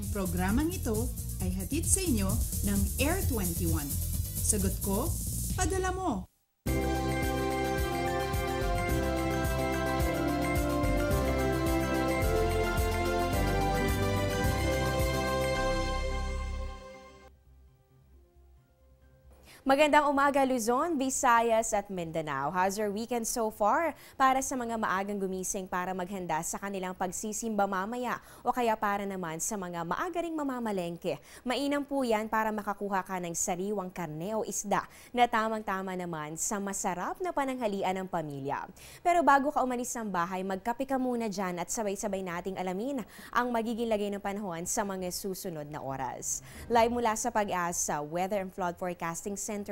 Ang programang ito ay hatid sa inyo ng Air 21. Sagot ko, padala mo! Magandang umaga Luzon, Visayas at Mindanao. How's your weekend so far? Para sa mga maagang gumising para maghanda sa kanilang pagsisimba mamaya o kaya para naman sa mga maaga ring mamamalengke. Mainam po yan para makakuha ka ng sariwang karne o isda na tamang-tama naman sa masarap na pananghalian ng pamilya. Pero bago ka umalis ng bahay, magkape ka muna dyan at sabay-sabay nating alamin ang magiging lagay ng panahon sa mga susunod na oras. Live mula sa Pag-asa Weather and Flood Forecasting Center,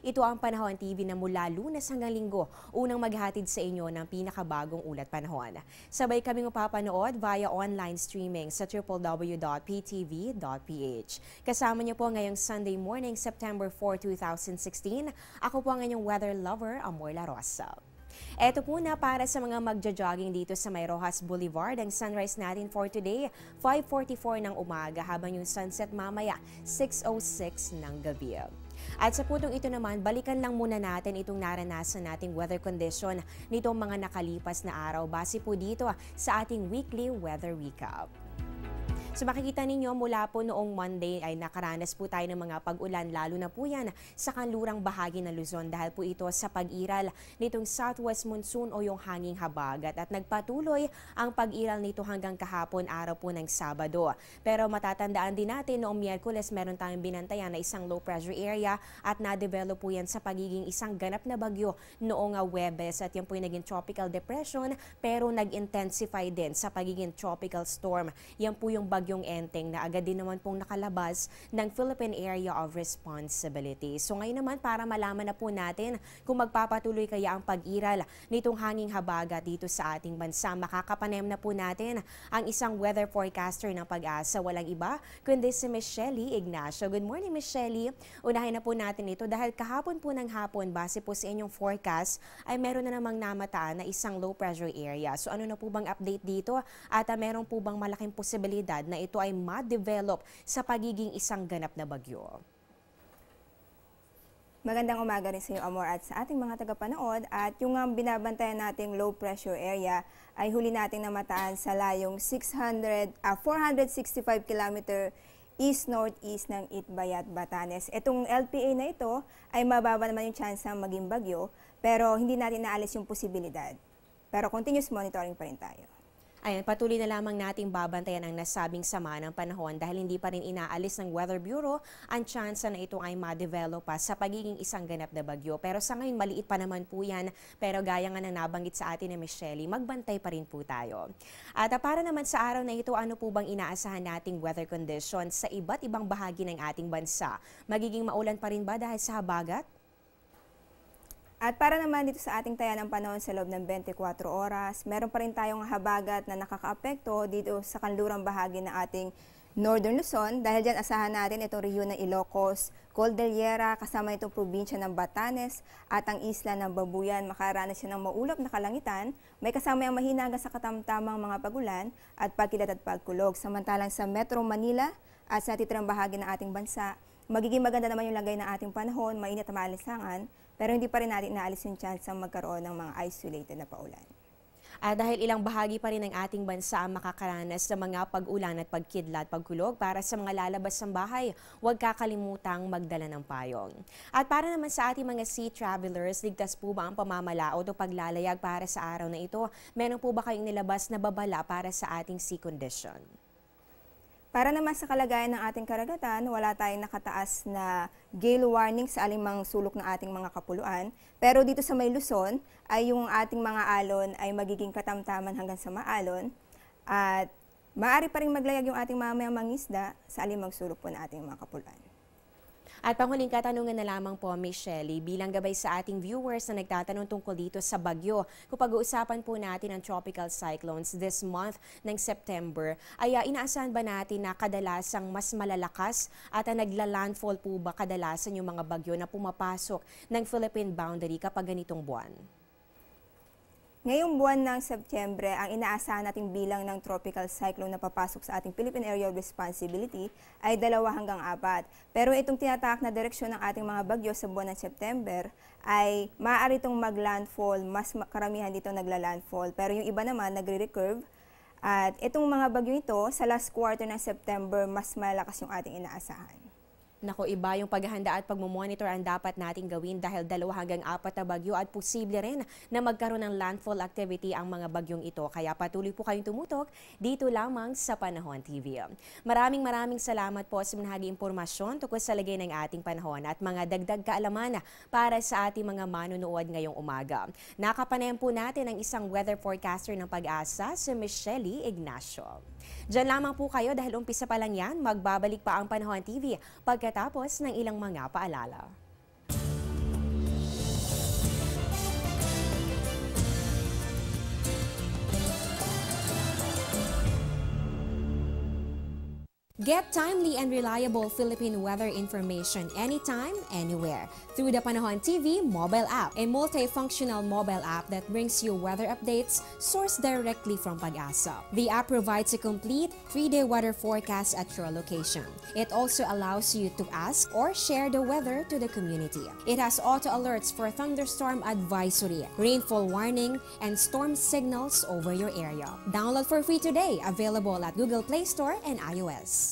ito ang Panahon TV na mula Lunes hanggang Linggo, unang maghatid sa inyo ng pinakabagong ulat panahon. Sabay kaming mapapanood via online streaming sa www.ptv.ph. Kasama niyo po ngayong Sunday morning, September 4, 2016. Ako po ang inyong weather lover, Amor La Rosa. Eto po na para sa mga magja-jogging dito sa May Rojas Boulevard. Ang sunrise natin for today, 5:44 ng umaga, habang yung sunset mamaya, 6:06 ng gabi. At sa putong ito naman, balikan lang muna natin itong naranasan nating weather condition nitong mga nakalipas na araw base po dito sa ating weekly weather recap. So makikita ninyo mula po noong Monday ay nakaranas po tayo ng mga pag-ulan, lalo na po yan sa kanlurang bahagi ng Luzon dahil po ito sa pag-iral nitong southwest monsoon o yung hanging habagat, at nagpatuloy ang pag-iral nito hanggang kahapon araw po ng Sabado. Pero matatandaan din natin noong Miyerkules meron tayong binantayan na isang low pressure area at na-develop po yan sa pagiging isang ganap na bagyo noong Huwebes, at yan po yung naging tropical depression pero nag-intensify din sa pagiging tropical storm. Yan po yung Bagyong Enteng na agad din naman pong nakalabas ng Philippine Area of Responsibility. So ngayon naman, para malaman na po natin kung magpapatuloy kaya ang pag-iral nitong hanging habagat dito sa ating bansa, makakapanem na po natin ang isang weather forecaster ng Pag-asa. Walang iba kundi si Michelle Ignacio. Good morning, Michelle. Unahin na po natin ito dahil kahapon po ng hapon, base po sa inyong forecast, ay meron na namang namataan na isang low pressure area. So ano na po bang update dito? At meron po bang malaking posibilidad na ito ay ma-develop sa pagiging isang ganap na bagyo? Magandang umaga rin sa inyo, Amor, at sa ating mga tagapanood. At yung binabantayan nating low pressure area ay huli nating namataan sa layong 465 km east-northeast ng Itbayat, Batanes. Itong LPA na ito ay mababa naman yung chance na maging bagyo, pero hindi natin naalis yung posibilidad. Pero continuous monitoring pa rin tayo. Ayan, patuloy na lamang nating babantayan ang nasabing sama ng panahon dahil hindi pa rin inaalis ng Weather Bureau ang tsansa na ito ay ma-develop pa sa pagiging isang ganap na bagyo. Pero sa ngayon, maliit pa naman po yan. Pero gaya nga na nabanggit sa atin ni Michelle, magbantay pa rin po tayo. At para naman sa araw na ito, ano po bang inaasahan nating weather conditions sa iba't ibang bahagi ng ating bansa? Magiging maulan pa rin ba dahil sa habagat? At para naman dito sa ating taya ng panahon sa loob ng 24 oras, meron pa rin tayong habagat na nakakaapekto dito sa kanlurang bahagi ng ating Northern Luzon. Dahil dyan asahan natin itong rehiyon ng Ilocos, Cordillera, kasama itong probinsya ng Batanes at ang isla ng Babuyan. Makaranas siya ng maulap na kalangitan, may kasama yung mahina hanggang sa katamtamang mga pagulan at pagkilat at pagkulog. Samantalang sa Metro Manila at sa titirang bahagi ng ating bansa, magiging maganda naman yung lagay ng ating panahon, mainit at maalisangan, pero hindi pa rin natin naalis yung chance ng magkaroon ng mga isolated na paulan. Dahil ilang bahagi pa rin ng ating bansa ang makakaranas ng mga pag-ulan at pagkidlat, pagkulog, para sa mga lalabas ng bahay, huwag kakalimutang magdala ng payong. At para naman sa ating mga sea travelers, ligtas po ba ang pamamalaot o paglalayag para sa araw na ito? Meron po ba kayong nilabas na babala para sa ating sea condition? Para naman sa kalagayan ng ating karagatan, wala tayong nakataas na gale warning sa alimang sulok ng ating mga kapuluan. Pero dito sa May Luzon, ay yung ating mga alon ay magiging katamtaman hanggang sa maalon. At maaari pa rin maglayag yung ating mamayang mangisda sa alimang sulok po ng ating mga kapuluan. At panghuling katanungan na lamang po, Michelle, bilang gabay sa ating viewers na nagtatanong tungkol dito sa bagyo, kung pag-uusapan po natin ang tropical cyclones this month ng September, ay inaasahan ba natin na kadalasang mas malalakas at nagla-landfall po ba kadalasan yung mga bagyo na pumapasok ng Philippine boundary kapag ganitong buwan? Ngayong buwan ng Setyembre, ang inaasahan nating bilang ng tropical cyclone na papasok sa ating Philippine Area of Responsibility ay 2 hanggang 4. Pero itong tinatahak na direksyon ng ating mga bagyo sa buwan ng September ay maaari itong mag-landfall, mas karamihan dito nagla-landfall. Pero yung iba naman nagre-recurve. At itong mga bagyo ito, sa last quarter ng September, mas malakas yung ating inaasahan. Naku, iba yung paghahanda at pagmumonitor ang dapat nating gawin dahil 2 hanggang 4 na bagyo at posible rin na magkaroon ng landfall activity ang mga bagyong ito. Kaya patuloy po kayong tumutok dito lamang sa Panahon TV. Maraming salamat po sa minahagi impormasyon tungkol sa lagay ng ating panahon at mga dagdag kaalaman para sa ating mga manunood ngayong umaga. Nakapanayan po natin ang isang weather forecaster ng Pag-asa, si Michelle Ignacio. Diyan lamang po kayo dahil umpisa pa lang yan, magbabalik pa ang Panahon TV pagkatapos ng ilang mga paalala. Get timely and reliable Philippine weather information anytime, anywhere through the Panahon TV mobile app, a multifunctional mobile app that brings you weather updates sourced directly from Pag-asa. The app provides a complete 3-day weather forecast at your location. It also allows you to ask or share the weather to the community. It has auto alerts for thunderstorm advisory, rainfall warning, and storm signals over your area. Download for free today, available at Google Play Store and iOS.